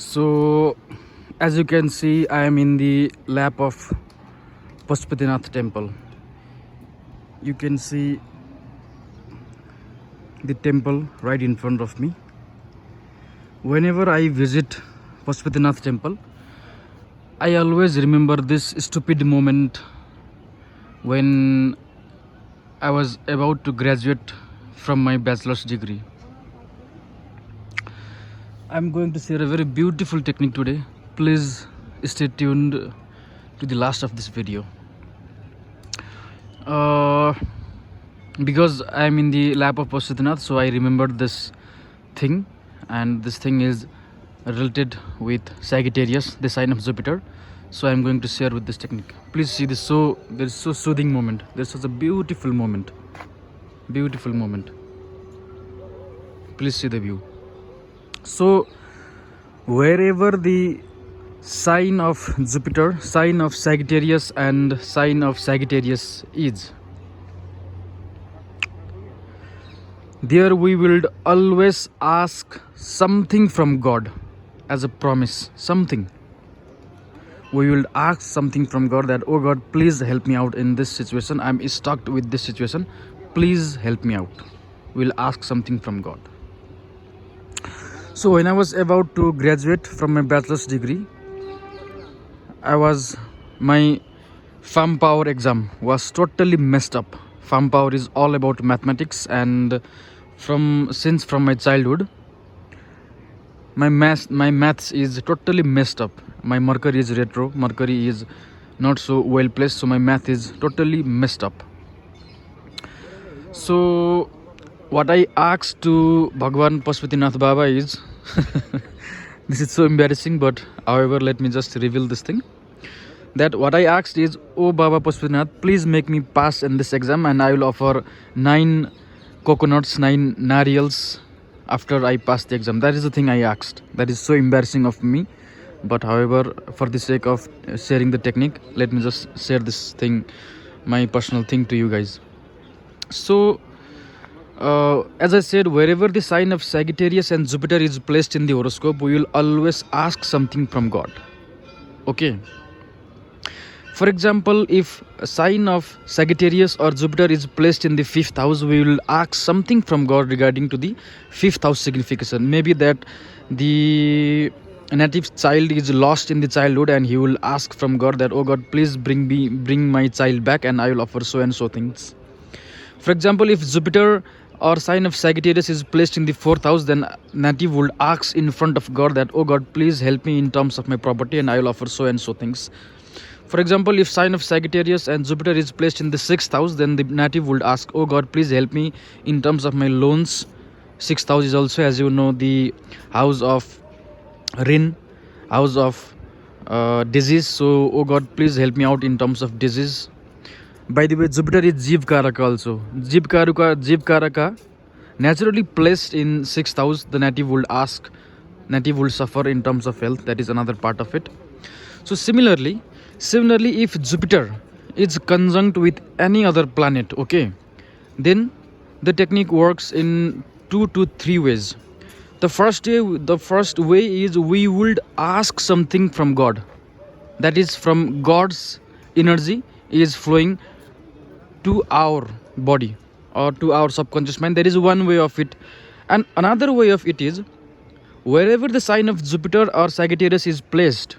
So, as you can see, I am in the lap of Pashupatinath temple. You can see the temple right in front of me. Whenever I visit Pashupatinath temple, I always remember this stupid moment when I was about to graduate from my bachelor's degree. I'm going to share a very beautiful technique today. Please stay tuned to the last of this video. Because I'm in the lap of Pashupatinath, so I remembered this thing, and this thing is related with Sagittarius, the sign of Jupiter. So I'm going to share with this technique. Please see this. There's so soothing moment. There's such a beautiful moment. Beautiful moment. Please see the view. So wherever the sign of Jupiter, sign of Sagittarius, and sign of Sagittarius is, there we will always ask something from God as a promise. Something. We will ask something from God that, oh God, please help me out in this situation. I'm stuck with this situation. Please help me out. We'll ask something from God. So when I was about to graduate from my bachelor's degree, my farm power exam was totally messed up. Farm power is all about mathematics, and from my childhood, my maths is totally messed up. My Mercury is retro. Mercury is not so well placed, so my math is totally messed up. So what I asked to Bhagwan Pashupatinath Baba is this is so embarrassing, but however, let me just reveal this thing. That what I asked is, oh Baba Pashupatinath, please make me pass in this exam, and I will offer 9 coconuts, 9 nariyals after I pass the exam. That is the thing I asked. That is so embarrassing of me, but however, for the sake of sharing the technique, let me just share this thing, my personal thing, to you guys. So as I said, wherever the sign of Sagittarius and Jupiter is placed in the horoscope, we will always ask something from God. Okay. For example, if a sign of Sagittarius or Jupiter is placed in the 5th house, we will ask something from God regarding to the 5th house signification. Maybe that the native child is lost in the childhood, and he will ask from God that, oh God, please bring my child back, and I will offer so and so things. For example, if Jupiter or sign of Sagittarius is placed in the 4th house, then native would ask in front of God that, oh God, please help me in terms of my property, and I will offer so and so things. For example, if sign of Sagittarius and Jupiter is placed in the 6th house, then the native would ask, oh God, please help me in terms of my loans. 6th house is also, as you know, the house of Rin, house of disease. So, oh God, please help me out in terms of disease. By the way, Jupiter is Jeev Karaka also. Jeev Karaka, naturally placed in 6th house, the native will suffer in terms of health. That is another part of it. So similarly, if Jupiter is conjunct with any other planet, okay, then the technique works in 2 to 3 ways. The first way is we would ask something from God. That is, from God's energy is flowing to our body or to our subconscious mind. There is one way of it. And another way of it is, wherever the sign of Jupiter or Sagittarius is placed,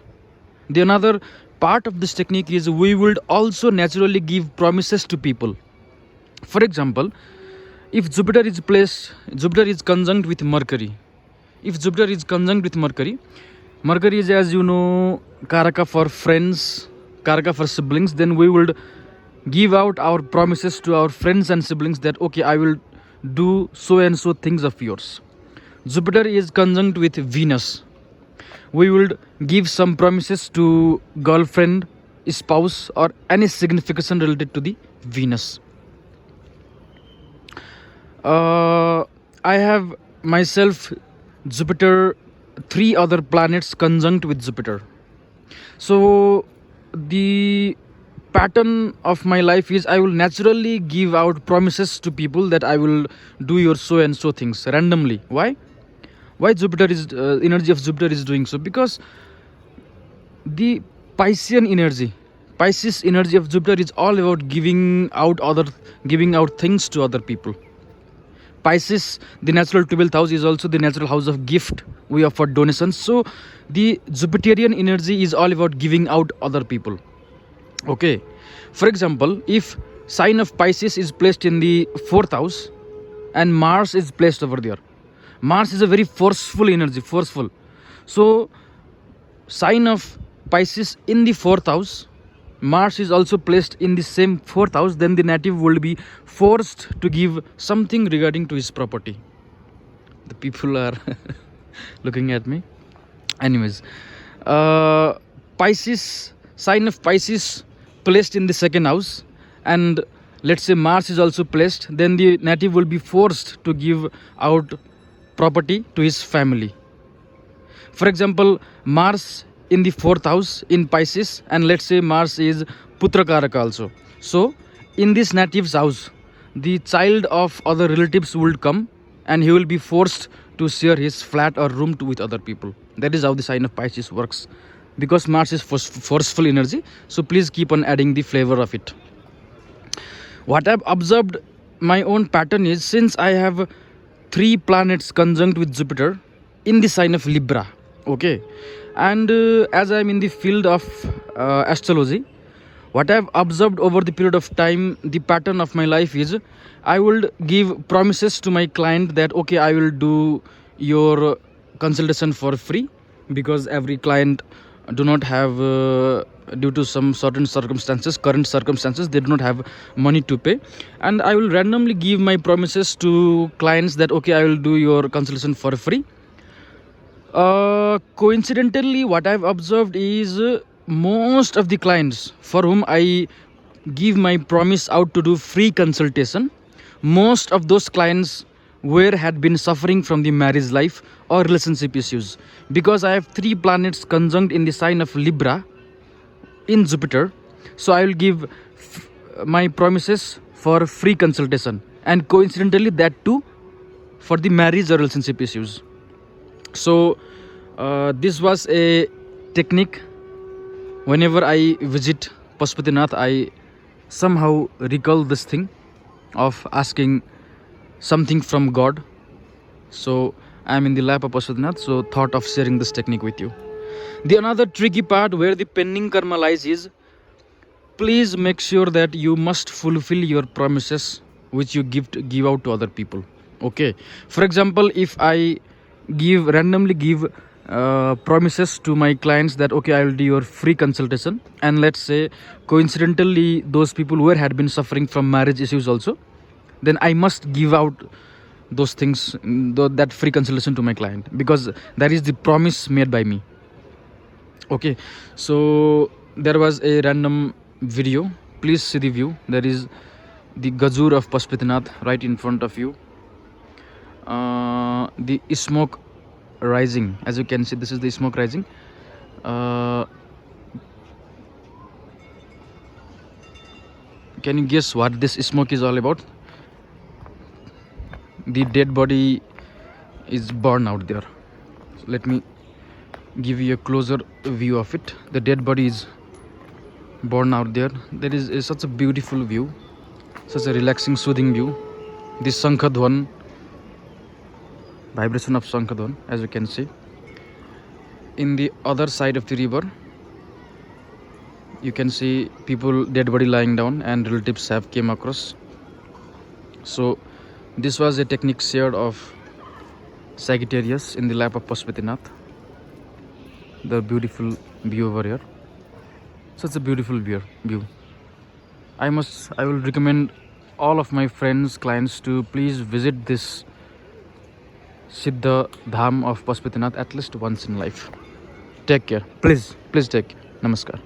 the another part of this technique is we would also naturally give promises to people. For example, if Jupiter is conjunct with Mercury. If Jupiter is conjunct with Mercury is, as you know, Karaka for friends, Karaka for siblings, then we would give out our promises to our friends and siblings that, okay, I will do so and so things of yours. Jupiter is conjunct with Venus. We will give some promises to girlfriend, spouse, or any signification related to the Venus. I have myself Jupiter, 3 other planets conjunct with Jupiter. So the pattern of my life is I will naturally give out promises to people that I will do your so and so things randomly. Why? Why Jupiter is energy of Jupiter is doing so? Because the Piscean energy, Pisces energy of Jupiter is all about giving out things to other people. Pisces, the natural 12th house, is also the natural house of gift. We offer donations. So the Jupiterian energy is all about giving out other people. Okay. For example, if sign of Pisces is placed in the 4th house and Mars is placed over there, Mars is a very forceful energy, forceful. So sign of Pisces in the 4th house, Mars is also placed in the same 4th house, then the native will be forced to give something regarding to his property. The people are looking at me. Anyways, Pisces, sign of Pisces placed in the 2nd house, and let's say Mars is also placed, then the native will be forced to give out property to his family. For example, Mars in the 4th house in Pisces, and let's say Mars is Putrakaraka also. So in this native's house, the child of other relatives will come and he will be forced to share his flat or room with other people. That is how the sign of Pisces works, because Mars is forceful energy. So please keep on adding the flavor of it. What I've observed, my own pattern is, since I have 3 planets conjunct with Jupiter in the sign of Libra, okay, and as I'm in the field of astrology, what I've observed over the period of time, the pattern of my life is, I will give promises to my client that okay, I will do your consultation for free, because every client do not have due to some certain circumstances, current circumstances, they do not have money to pay, and I will randomly give my promises to clients that okay, I will do your consultation for free. Coincidentally, what I've observed is most of the clients for whom I give my promise out to do free consultation, most of those clients had been suffering from the marriage life or relationship issues, because I have 3 planets conjunct in the sign of Libra in Jupiter. So I will give my promises for free consultation, and coincidentally that too for the marriage or relationship issues. So this was a technique. Whenever I visit Pashupatinath, I somehow recall this thing of asking something from God. So I am in the lap of Pashupatinath, so thought of sharing this technique with you. The another tricky part where the pending karma lies is, please make sure that you must fulfill your promises which you give out to other people. Okay, for example, if I randomly give promises to my clients that okay, I will do your free consultation, and let's say coincidentally those people who had been suffering from marriage issues also, then I must give out those things, that free consultation to my client, because that is the promise made by me. Okay, so there was a random video, please see the view. There is the Gajur of Pashupatinath right in front of you. The smoke rising, as you can see, this is the smoke rising. Can you guess what this smoke is all about? The dead body is burned out there. So let me give you a closer view of it. The dead body is burned out there. There is such a beautiful view, such a relaxing, soothing view. This Sankhadhwan, vibration of Sankhadhwan, as you can see. In the other side of the river, you can see people, dead body lying down, and relatives have came across. So this was a technique shared of Sagittarius in the lap of Pashupatinath. The beautiful view over here, such a beautiful view. I will recommend all of my friends, clients to please visit this Siddha Dham of Pashupatinath at least once in life. Take care, please take care. Namaskar.